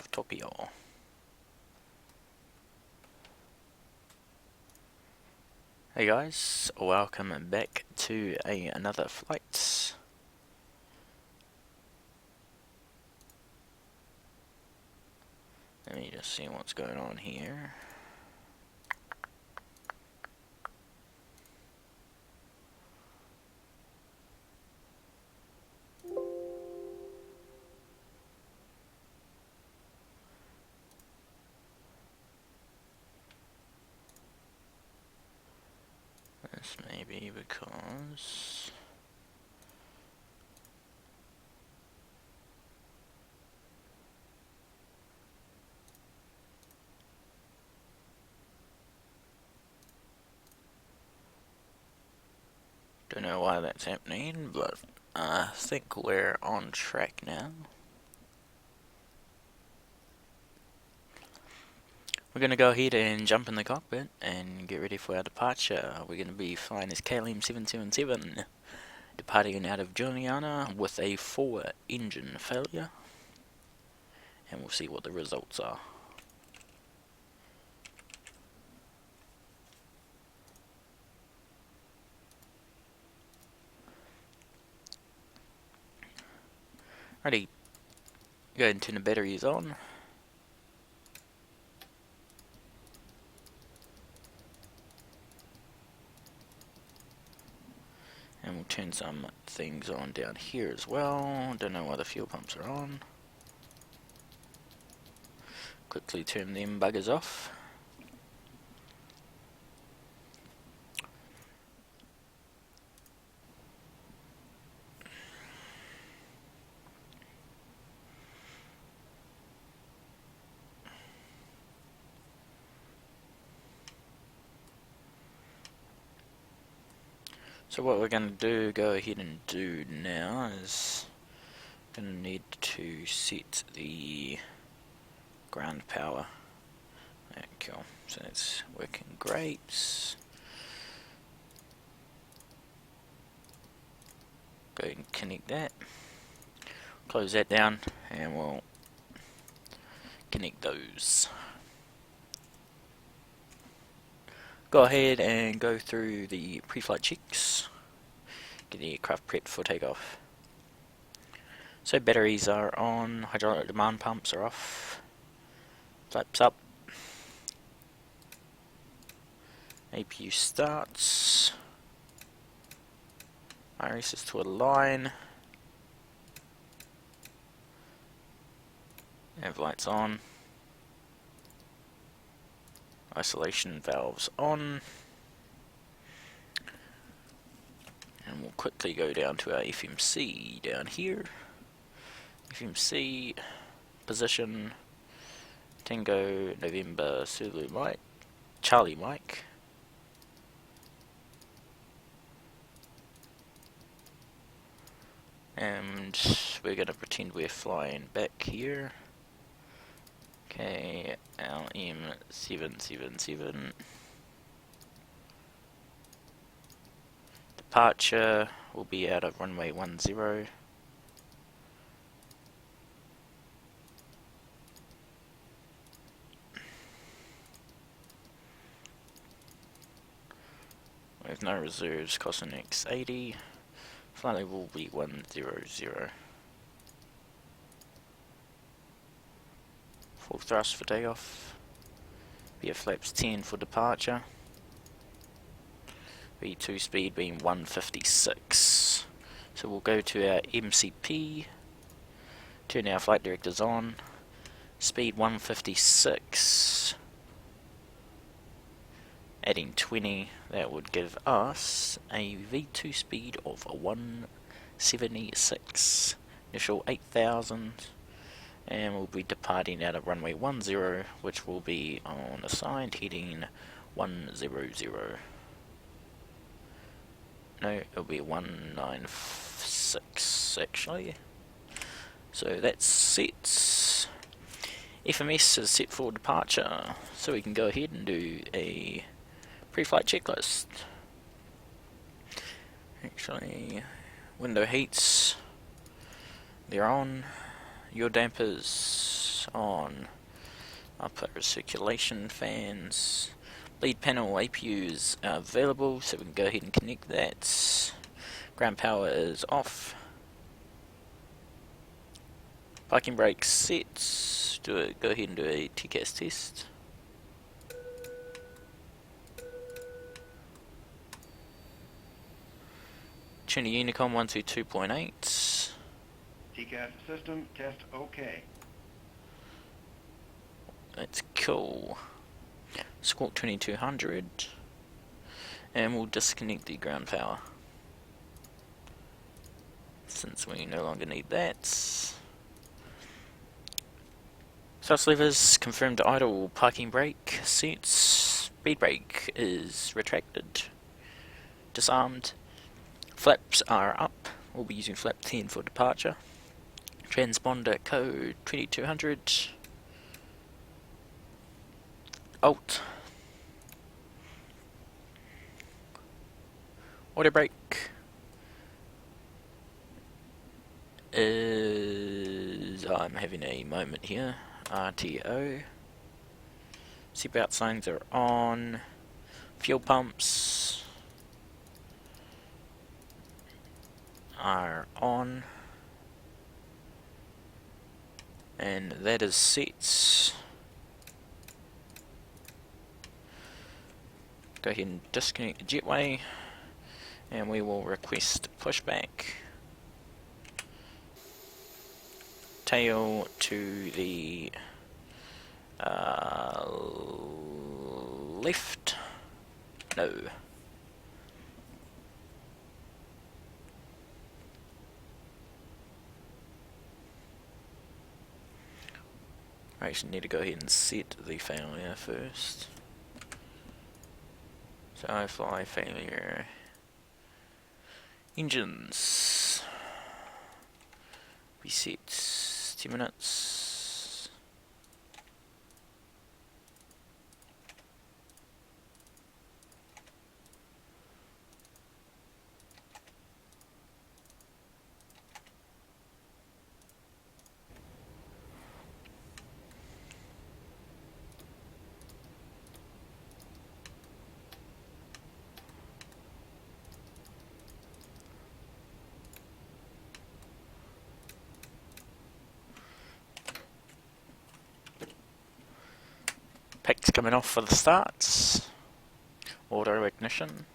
of Tokyo. Hey guys, welcome back to another flight. Let me just see what's going on here. This may be because don't know why that's happening, but I think we're on track now. We're going to go ahead and jump in the cockpit and get ready for our departure. We're going to be flying this KLM777, departing out of Juliana with a 4-engine failure, and we'll see what the results are. Alrighty, go ahead and turn the batteries on. And we'll turn some things on down here as well. Don't know why the fuel pumps are on. Quickly turn them buggers off. So what we're going to go ahead and do now is going to need to set the ground power. Yeah, cool. So that's working great. Go ahead and connect that. Close that down and we'll connect those. Go ahead and go through the pre-flight checks. Get the aircraft prepped for takeoff. So batteries are on, hydraulic demand pumps are off, flaps up, APU starts, IRS is to align, nav lights on, isolation valves on, and we'll quickly go down to our FMC down here. FMC position Tango November Zulu Mike Charlie Mike. And we're gonna pretend we're flying back here. KLM777. Departure will be out of runway 10. We have no reserves, costing X80. Flight level will be 100. Full thrust for takeoff. Be flaps 10 for departure. V2 speed being 156. So we'll go to our MCP. Turn our flight directors on. Speed 156. Adding 20, that would give us a V2 speed of 176. Initial 8,000, and we'll be departing out of runway 10, which will be on assigned heading 100. No, it'll be 196 actually. So that's set. FMS is set for departure, so we can go ahead and do a pre-flight checklist. Actually, window heats, they're on. Yaw dampers lights on, upper circulation fans, lead panel APUs are available, so we can go ahead and connect that. Ground power is off. Parking brake set. Go ahead and do a TCAS test. Tune to Unicom 122.8. TCAS system test OK. That's cool. Squawk 2200. And we'll disconnect the ground power, since we no longer need that. Thrust levers confirmed idle. Parking brake set. Speed brake is retracted. Disarmed. Flaps are up. We'll be using flap 10 for departure. Transponder code 2200. Alt. Auto brake is... I'm having a moment here. RTO. Seatbelt signs are on. Fuel pumps are on. And that is set. Go ahead and disconnect the jetway, and we will request pushback. Tail to the left. No. I actually need to go ahead and set the failure first. So IFLY failure. Engines. Reset 10 minutes. Pack's coming off for the starts. Auto ignition.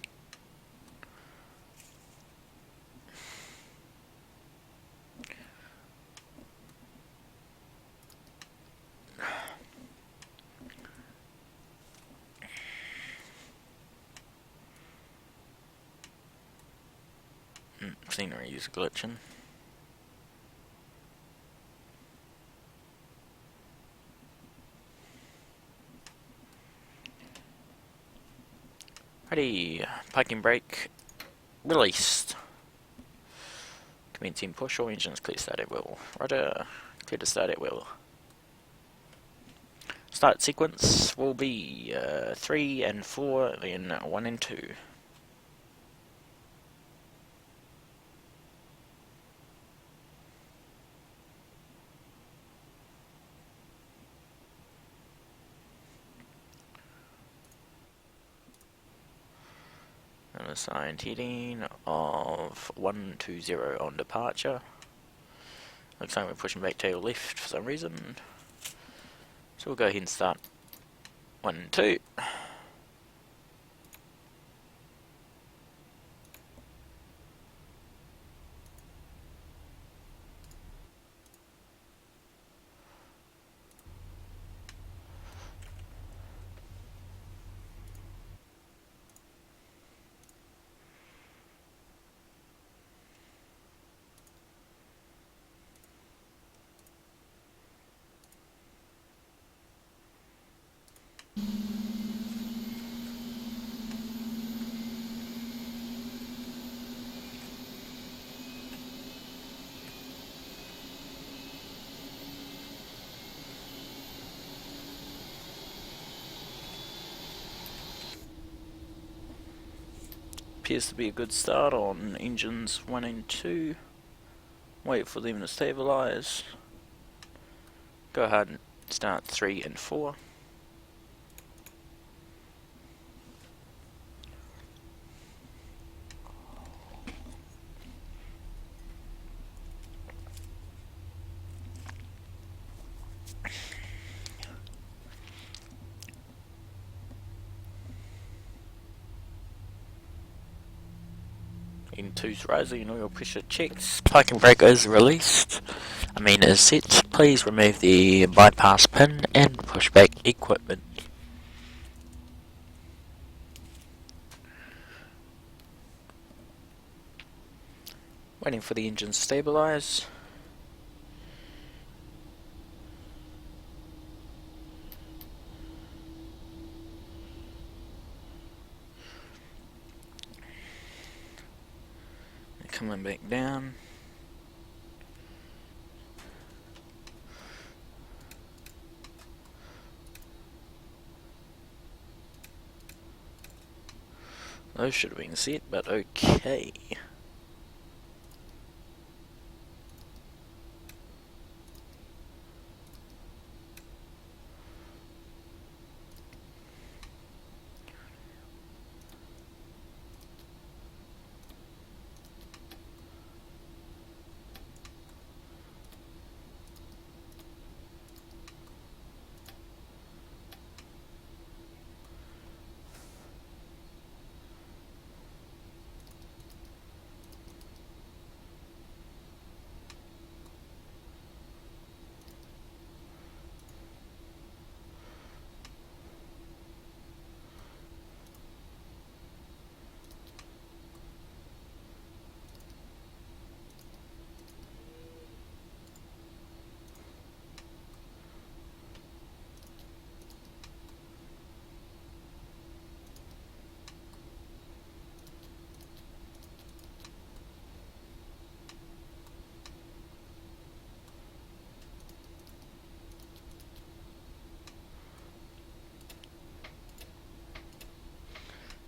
Scenery is glitching. Ready, parking brake released. Commencing push, all engines clear, start at will. Rudder, clear to start at will. Start sequence will be 3 and 4, then 1 and 2. Unassigned heading of 120 on departure. Looks like we're pushing back tail left for some reason. So we'll go ahead and start 1 and 2. Appears to be a good start on engines 1 and 2. Wait for them to stabilise. Go ahead and start 3 and 4. In 2's rising, oil pressure checks. Parking brake is released. Is set. Please remove the bypass pin and push back equipment. Waiting for the engine to stabilize. Coming back down. Those should have been set, but okay.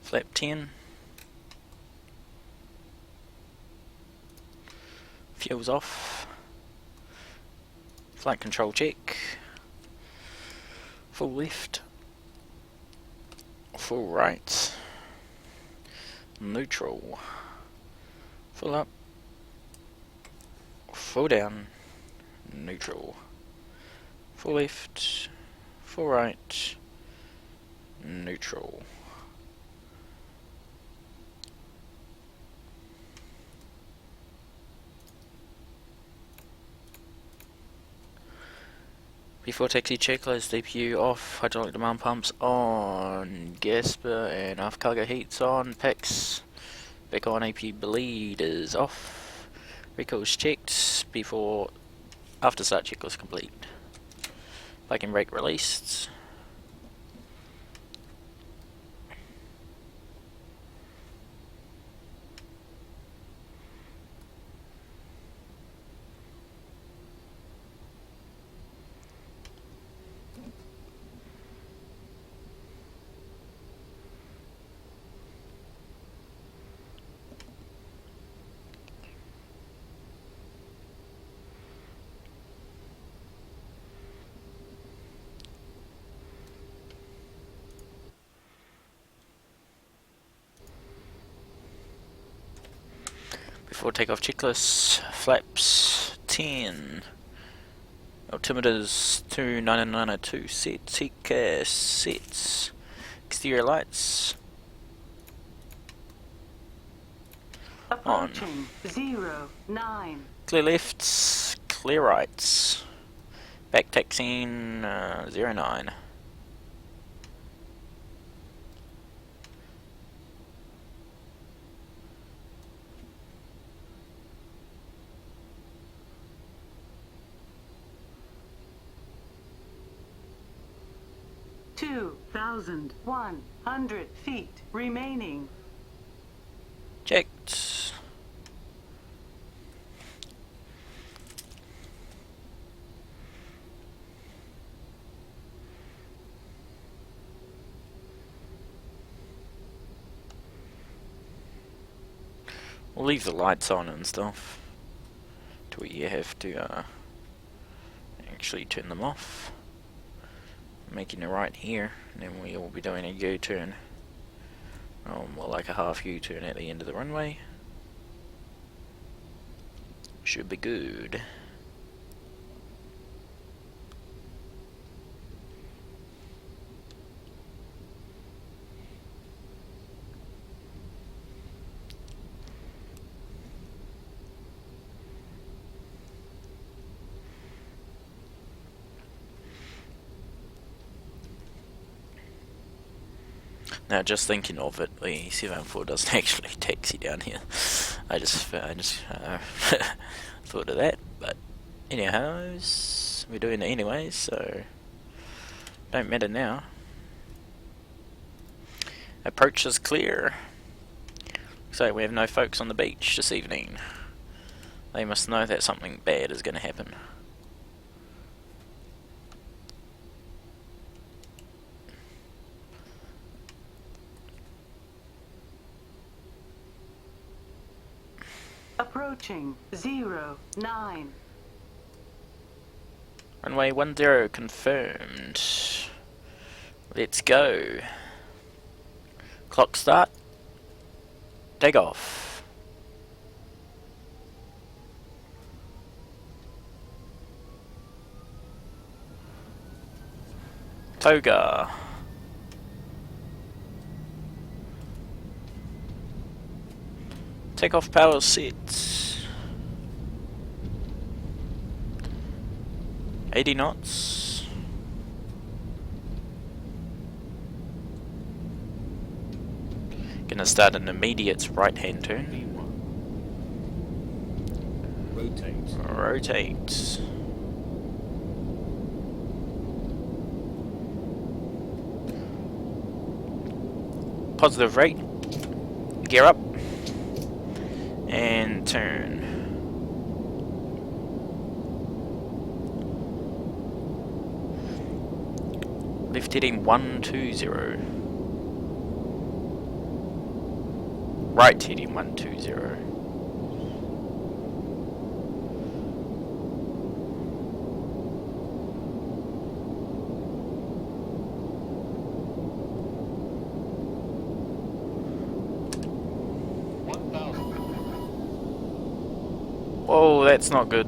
Flap 10. Fuel's off. Flight control check. Full left. Full right. Neutral. Full up. Full down. Neutral. Full left. Full right. Neutral. Before taxi checklist, DPU off, hydraulic demand pumps on, gasper and aft cargo heats on, packs back on, AP bleed is off, recalls checked before, after start checklist complete. Parking brake released. Before takeoff checklist, flaps 10, altimeters 29902 set, seat gas sets, exterior lights Approaching on, 09. clear lefts, clear rights, back taxiing 09. Two 1,100 feet remaining. Checked. We'll leave the lights on and stuff till you have to actually turn them off. Making a right here, and then we will be doing a U-turn. Well, like a half U-turn at the end of the runway. Should be good. Now, just thinking of it, the 74 doesn't actually taxi down here. I just thought of that, but anyhows, we're doing it anyways, so don't matter now. Approach is clear. Looks like we have no folks on the beach this evening. They must know that something bad is going to happen. Approaching 09. Runway 10 confirmed. Let's go. Clock start. Take off. Toga. Takeoff power set. 80 knots. Gonna start an immediate right-hand turn. Rotate. Positive rate. Gear up. And turn. Left heading 120. Right heading 120. Whoa, that's not good.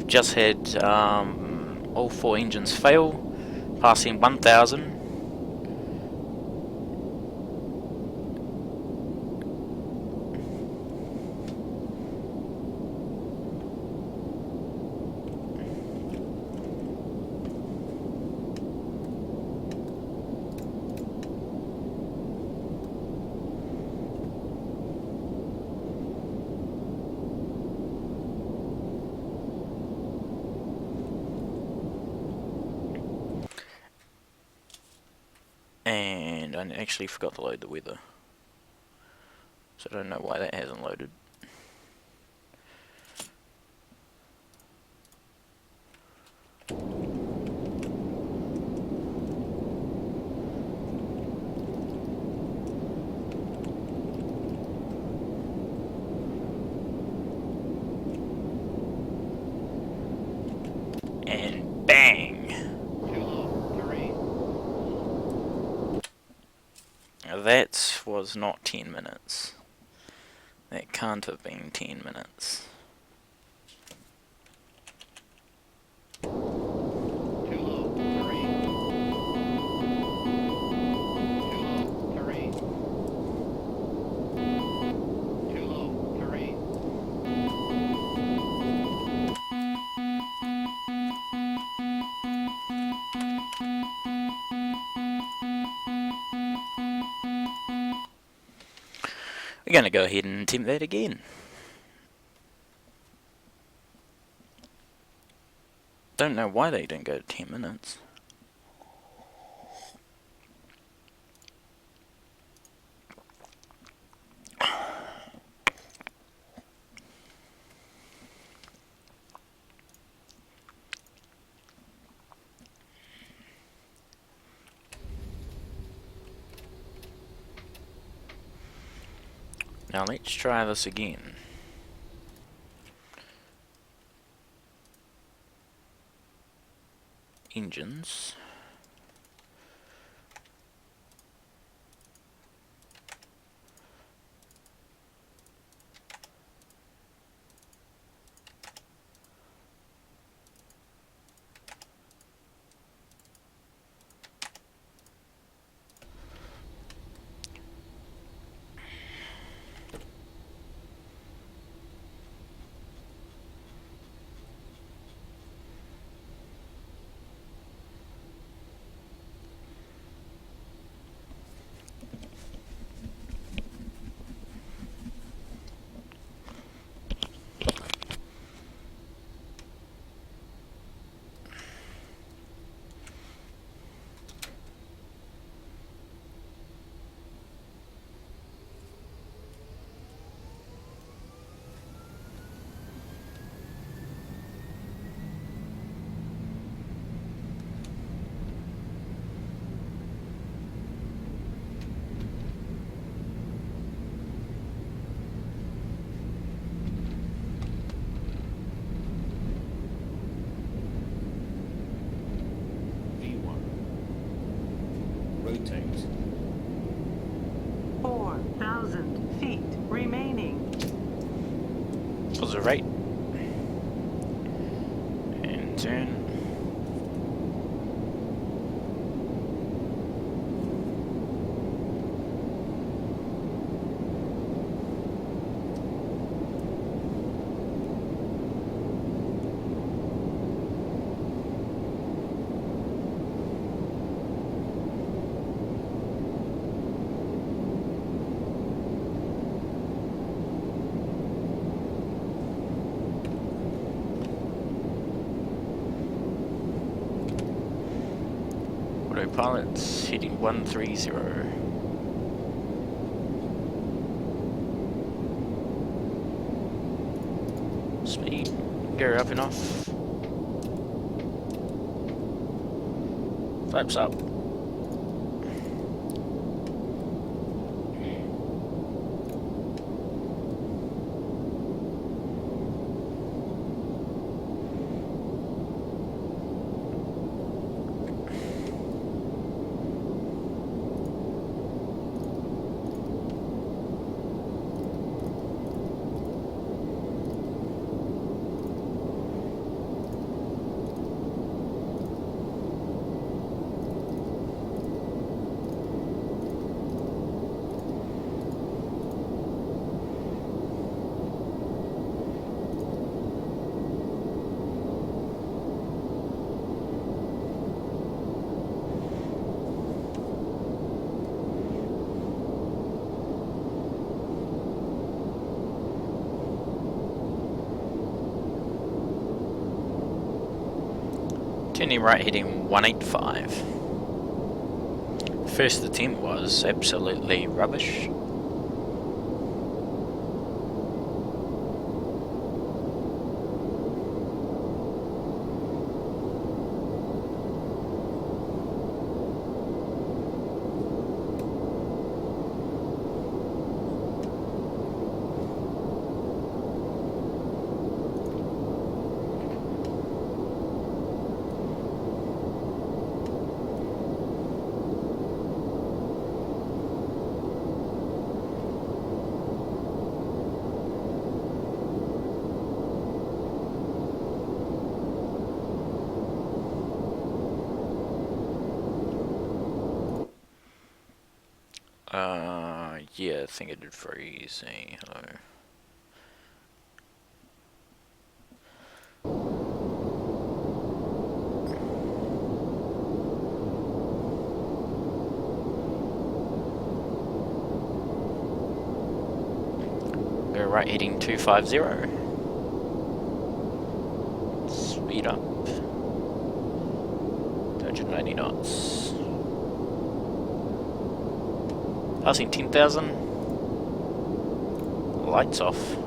Just had all 4 engines fail, passing 1,000. And I actually forgot to load the weather, so I don't know why that hasn't loaded. And bang! That was not 10 minutes. That can't have been 10 minutes. We're going to go ahead and attempt that again. Don't know why they don't go to 10 minutes. Now let's try this again. Engines. Rotate. 4,000 feet remaining. Was it right? And turn. Autopilot's hitting 130. Speed, gear up and off. Flaps up. Turning right, hitting 185. First attempt was absolutely rubbish. Yeah, I think I did very easy. Hello. Go right, heading 250. Speed up. 290 knots. Passing 10,000. Lights off.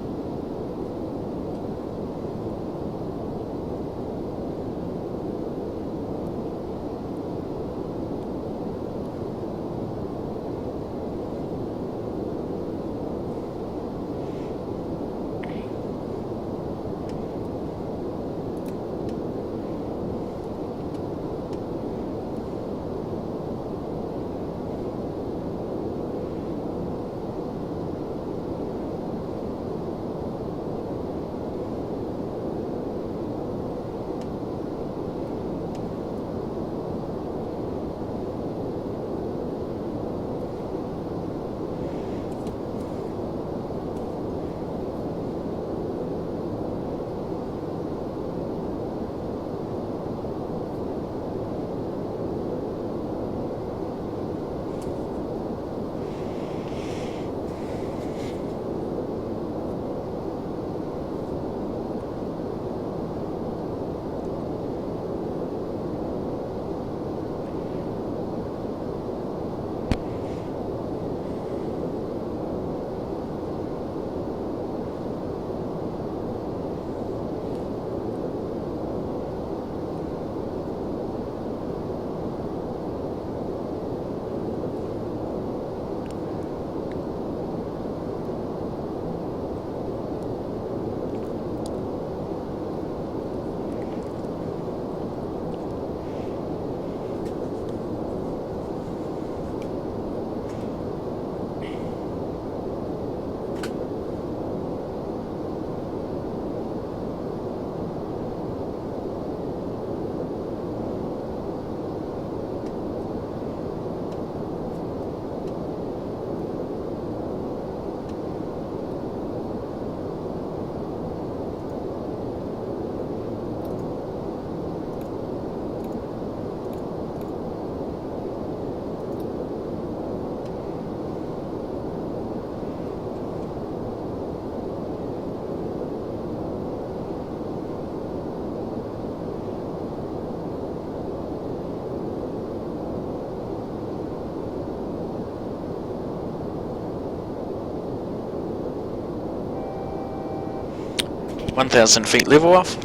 (1,000 feet level off).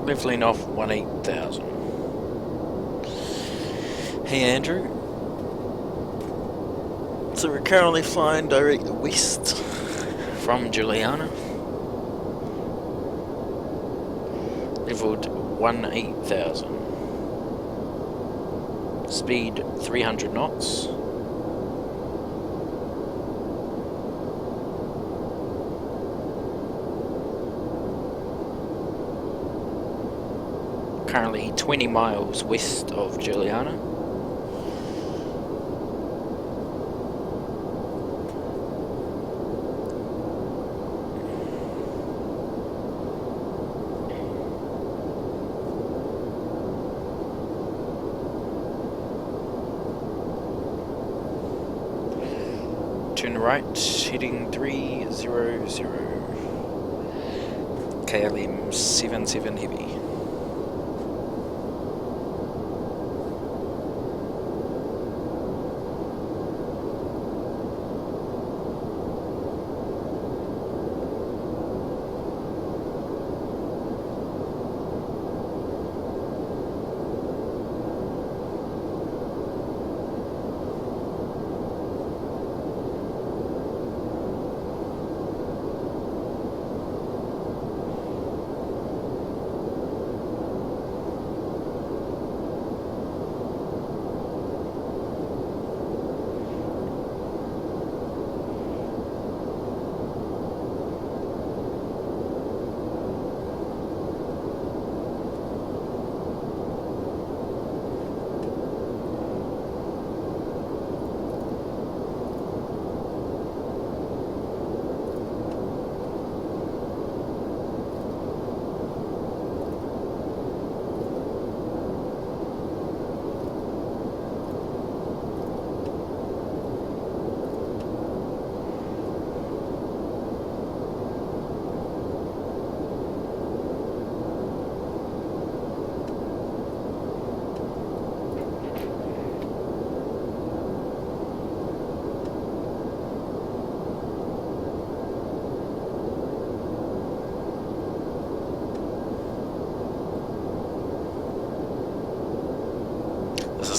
Leveling off 18,000. Hey Andrew. So we're currently flying direct west from Juliana. Leveled 18,000. Speed 300 knots. Currently 20 miles west of Juliana. Turn right, heading 300. KLM777 heavy.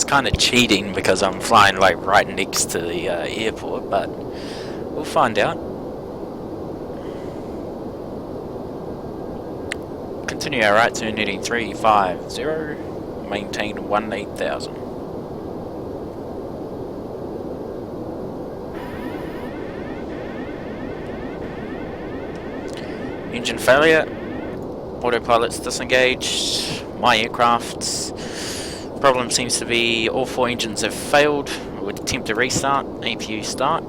kind of cheating because I'm flying like right next to the airport, but we'll find out. Continue our right turn heading 350, maintain 18,000. Engine failure, autopilot's disengaged, my aircraft. Problem seems to be all 4 engines have failed. We'll attempt to restart, APU start.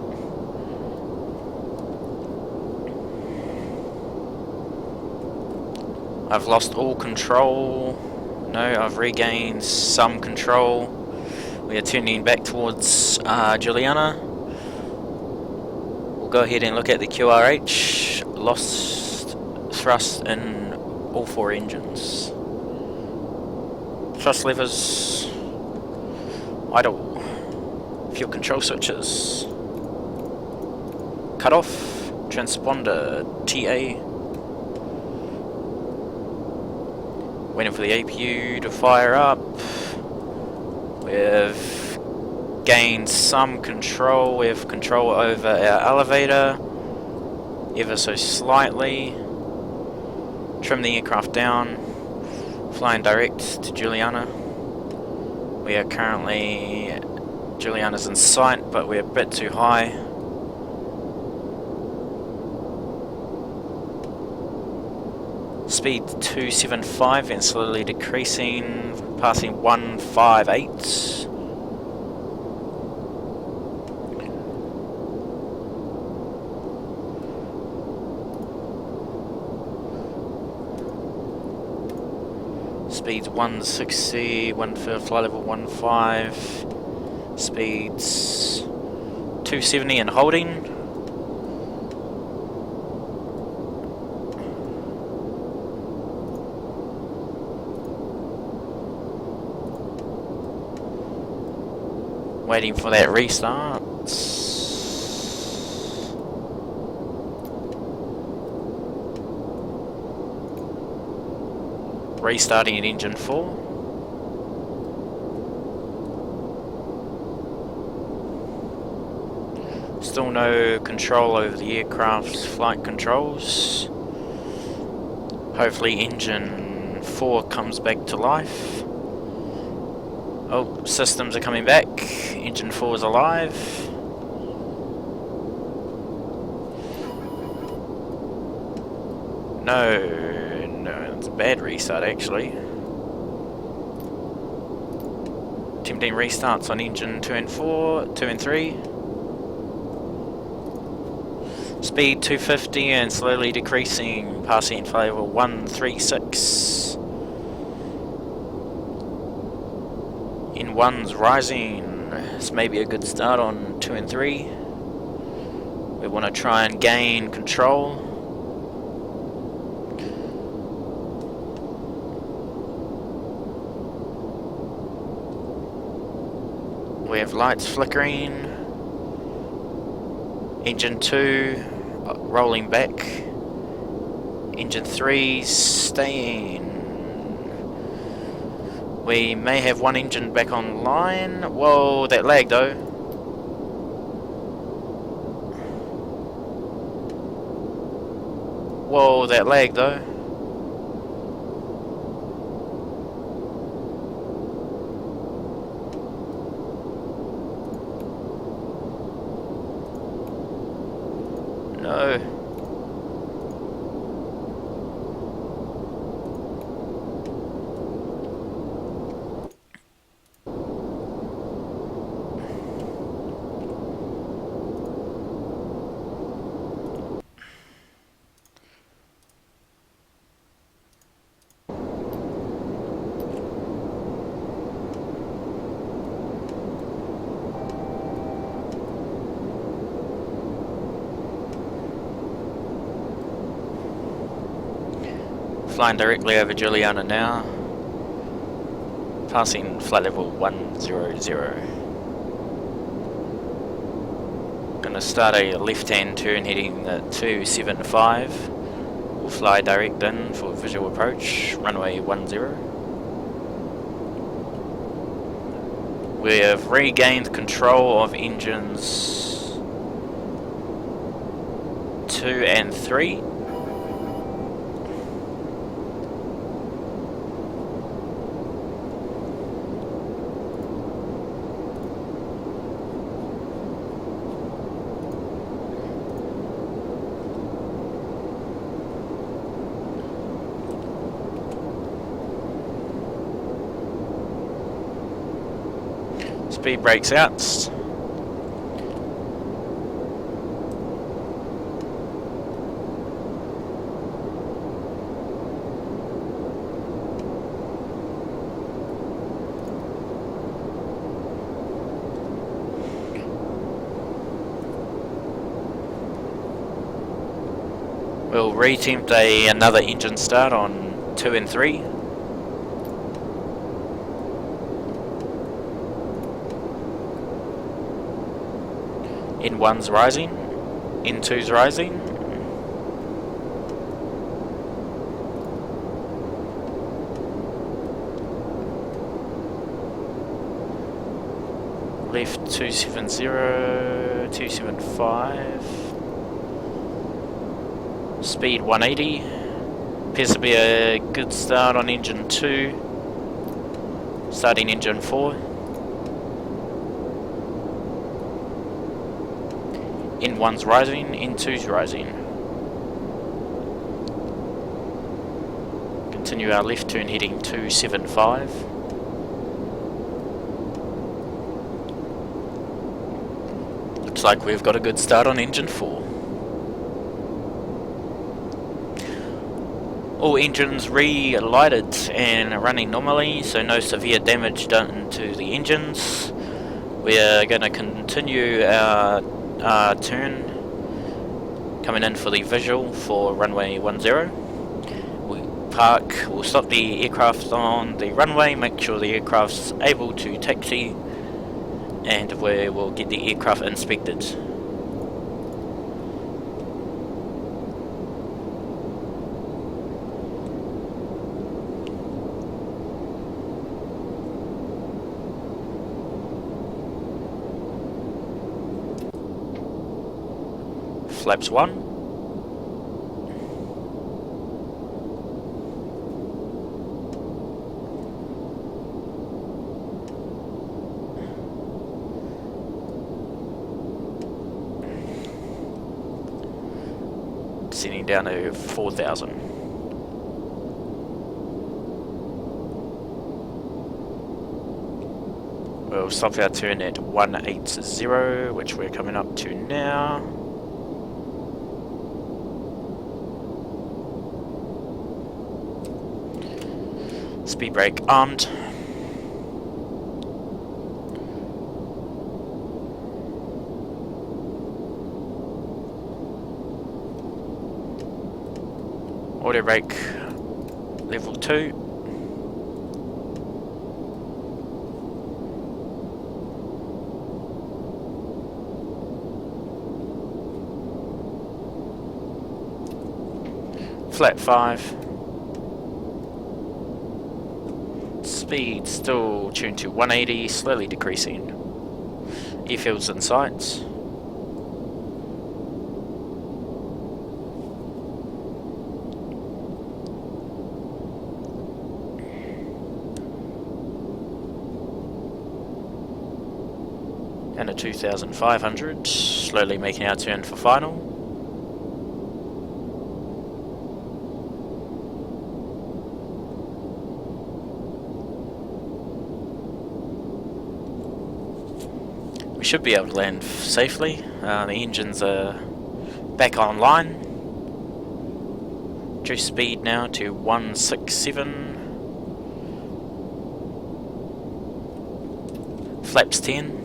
I've lost all control. No, I've regained some control. We are turning back towards Juliana. We'll go ahead and look at the QRH. Lost thrust in all 4 engines. Thrust levers idle. Fuel control switches cut off. Transponder TA. Waiting for the APU to fire up. We've gained some control. We have control over our elevator ever so slightly. Trim the aircraft down. Flying direct to Juliana. We are currently, Juliana's in sight, but we're a bit too high. Speed 275 and slowly decreasing, passing 158. Speeds 160, fly level 15, speeds 270 and holding. Waiting for that restart. Restarting in engine 4. Still no control over the aircraft's flight controls. Hopefully engine 4 comes back to life. Oh, systems are coming back. Engine 4 is alive. No, it's a bad restart actually. Attempting restarts on engine 2 and 3. Speed 250 and slowly decreasing, passing flight level 136. In 1's rising. This may be a good start on 2 and 3. We want to try and gain control. We have lights flickering. Engine 2 rolling back. Engine 3 staying. We may have 1 engine back online. Whoa, that lag though. Whoa, that lag though. No. Flying directly over Juliana now. Passing flight level 100. Gonna start a left-hand turn heading 275. We'll fly direct in for visual approach, runway 10. We have regained control of engines 2 and 3. Speed brakes out. We'll re-attempt another engine start on 2 and 3. N1's rising, N2's rising. Left 270, 275. Speed 180. Appears to be a good start on engine 2. Starting engine 4. N1's rising, N2's rising. Continue our left turn heading 275. Looks like we've got a good start on engine 4. All engines relighted and running normally, so no severe damage done to the engines. We are going to continue our turn, coming in for the visual for runway 10. We'll stop the aircraft on the runway, make sure the aircraft's able to taxi, and we will get the aircraft inspected. Flaps 1. Descending down to 4,000. We'll stop our turn at 180, which we're coming up to now. Speed brake armed. Auto brake level 2. Flat 5. Speed still tuned to 180, slowly decreasing. Airfields in sights. And a 2,500, slowly making our turn for final. We should be able to land safely. The engines are back online. Reduce speed now to 167. Flaps 10.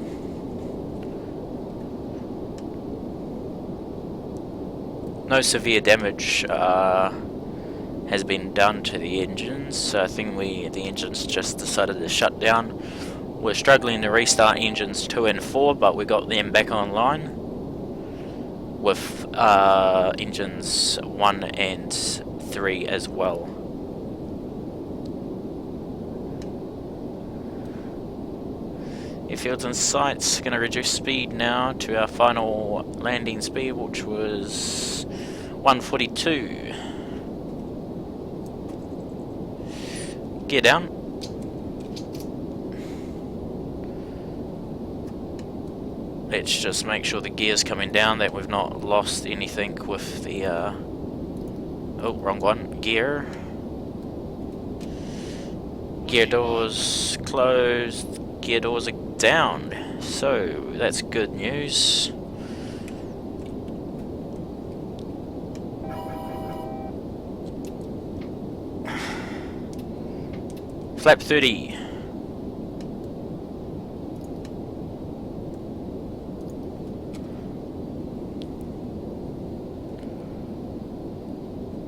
No severe damage has been done to the engines, so I think the engines just decided to shut down. We're struggling to restart engines 2 and 4, but we got them back online with engines 1 and 3 as well. Airfields and sights, going to reduce speed now to our final landing speed, which was 142. Gear down. Let's just make sure the gear's coming down, that we've not lost anything with the oh, wrong one. Gear doors closed, gear doors are down, so that's good news. Flap 30.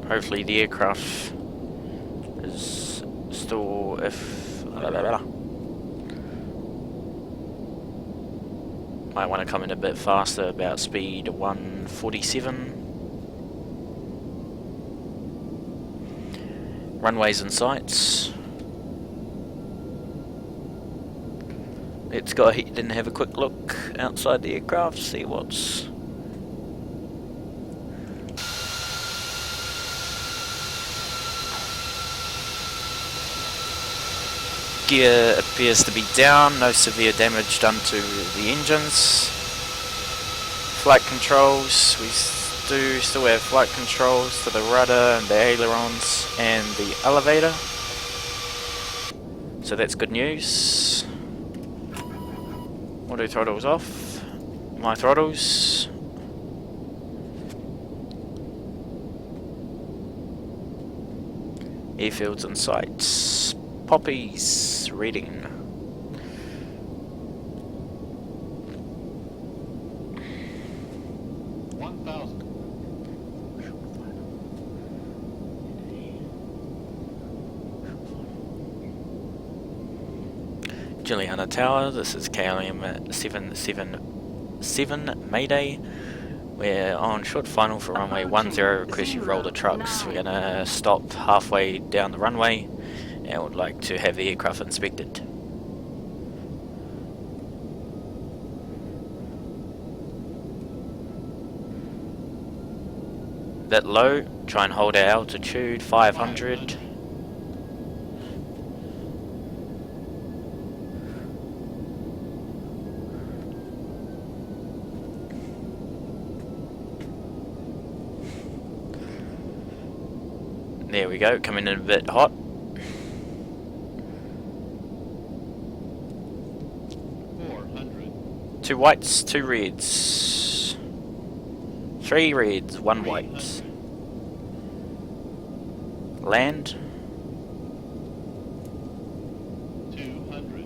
Hopefully the aircraft is still, if might want to come in a bit faster, about speed 147. Runways and sights. Let's go ahead and have a quick look outside the aircraft, see what's gear appears to be down, no severe damage done to the engines. Flight controls, we do still have flight controls to the rudder and the ailerons and the elevator, so that's good news. Auto throttles off, my throttles. Airfields and sights. Poppies reading. Juliana Tower, this is KLM777 Mayday. We're on short final for runway 10, request you roll the trucks. We're gonna stop halfway down the runway and would like to have the aircraft inspected. That low, try and hold our altitude, 500. There we go, coming in a bit hot. Two whites, two reds. 3 reds, 1 white. Land. 200.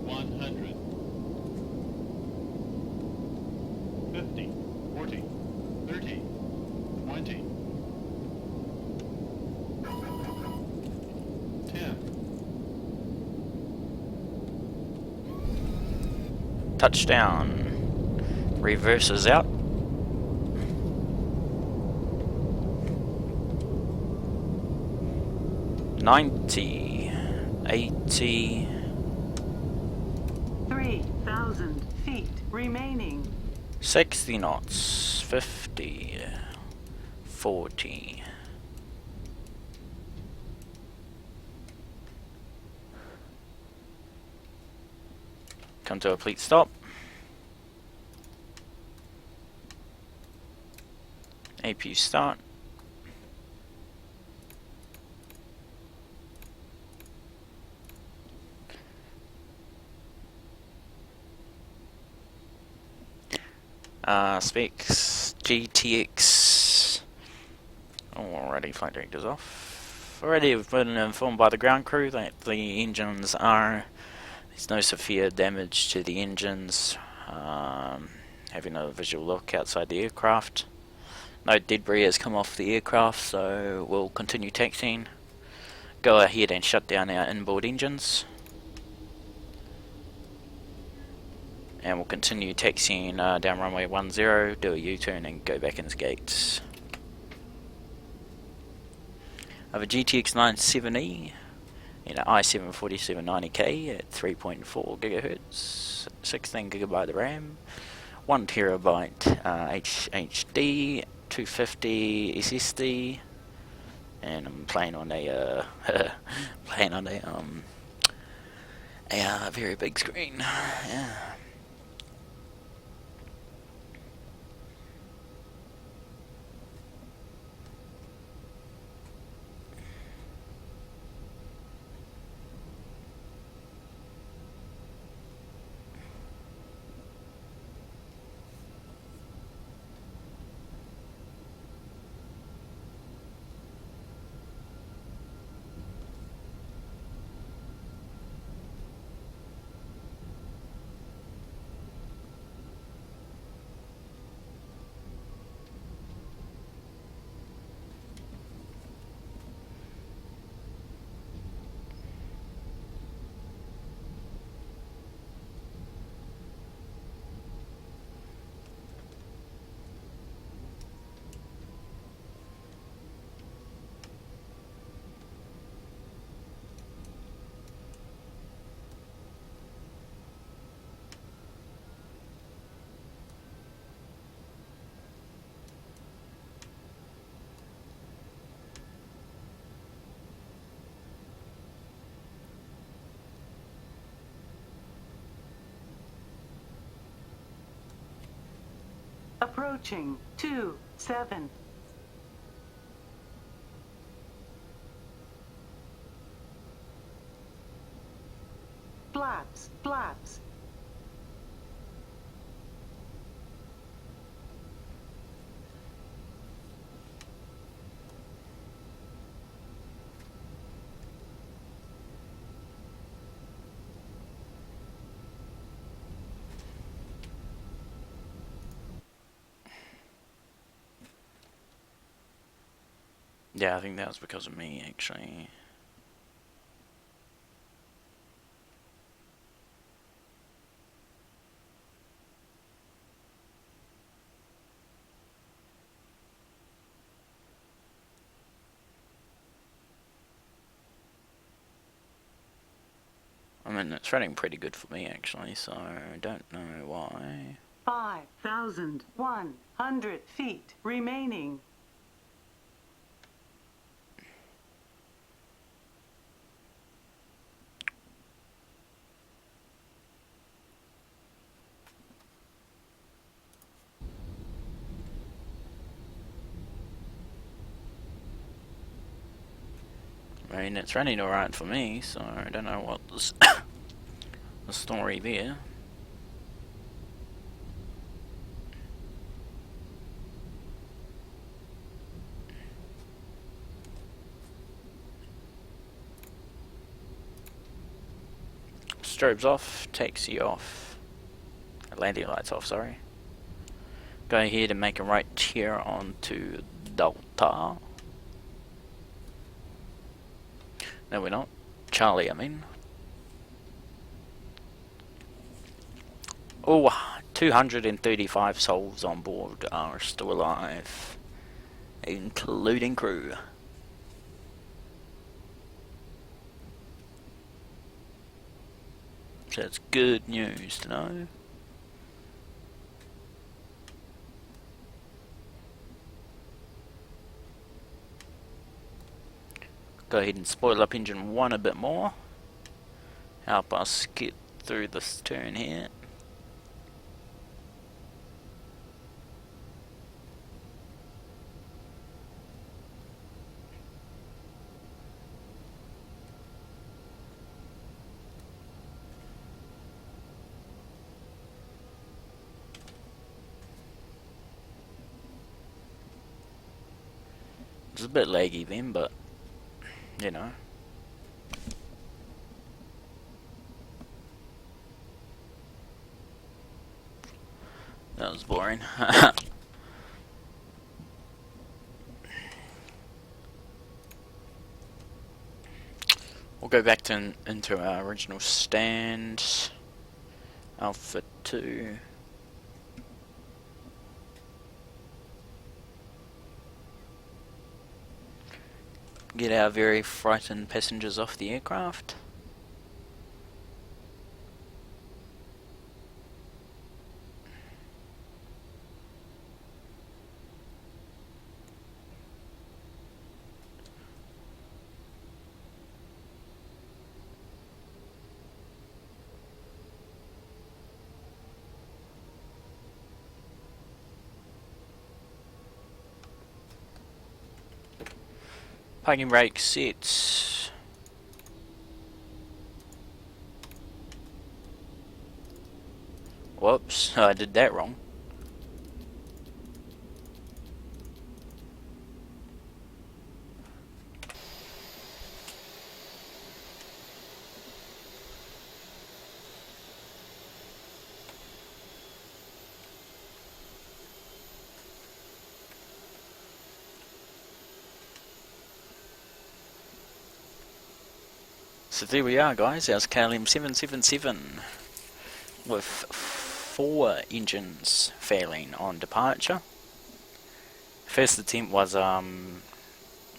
100. 50, 40, 30, 20. 10. Touchdown. Reverses out. $90, $80. 3,000 feet remaining. 60 knots, 50, 40. Come to a complete stop. APU start. Specs GTX. Alrighty, flight director's off. Already we've been informed by the ground crew that the engines are, there's no severe damage to the engines. Having a visual look outside the aircraft. No debris has come off the aircraft, so we'll continue taxiing. Go ahead and shut down our inboard engines. And we'll continue taxiing down runway 10, do a U-turn and go back into gates. I have a GTX 970 in an i7-4790K at 3.4 gigahertz, 16 gigabyte of RAM, 1 terabyte HDD, 250 SSD, and I'm playing on a a very big screen. Yeah. Approaching 27. Flaps, flaps. Yeah, I think that was because of me, actually. I mean, it's running pretty good for me, actually, so I don't know why. 5,100 feet remaining. I mean, it's running alright for me, so I don't know what this the story there. Strobes off, taxi off, landing lights off, sorry. Go ahead and make a right here onto Delta. No, we're not. Charlie, I mean. Oh, 235 souls on board are still alive, including crew. So it's good news to know. Go ahead and spoil up engine 1 a bit more. Help us get through this turn here. It's a bit laggy then, but you know. That was boring. We'll go back to into our original stand. Alpha 2. get our very frightened passengers off the aircraft. Parking brake set. Whoops, I did that wrong. So there we are, guys, our KLM777 with 4 engines failing on departure. First attempt was, well,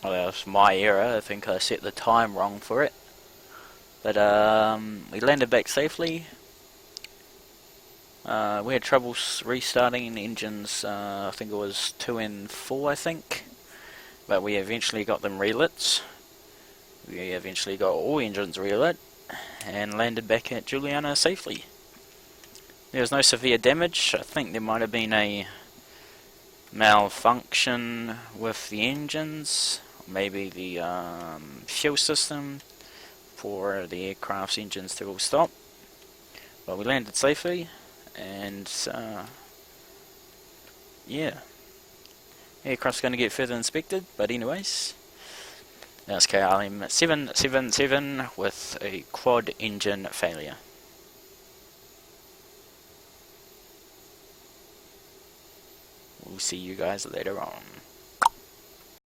that was my error. I think I set the time wrong for it. But we landed back safely. We had trouble restarting engines, I think it was 2 and 4, I think. But we eventually got them relit. We eventually got all engines relit and landed back at Juliana safely. There was no severe damage. I think there might have been a malfunction with the engines, or maybe the fuel system for the aircraft's engines to all stop. But we landed safely, and yeah, aircraft's going to get further inspected. But anyways, that's KLM777 with a quad engine failure. We'll see you guys later on.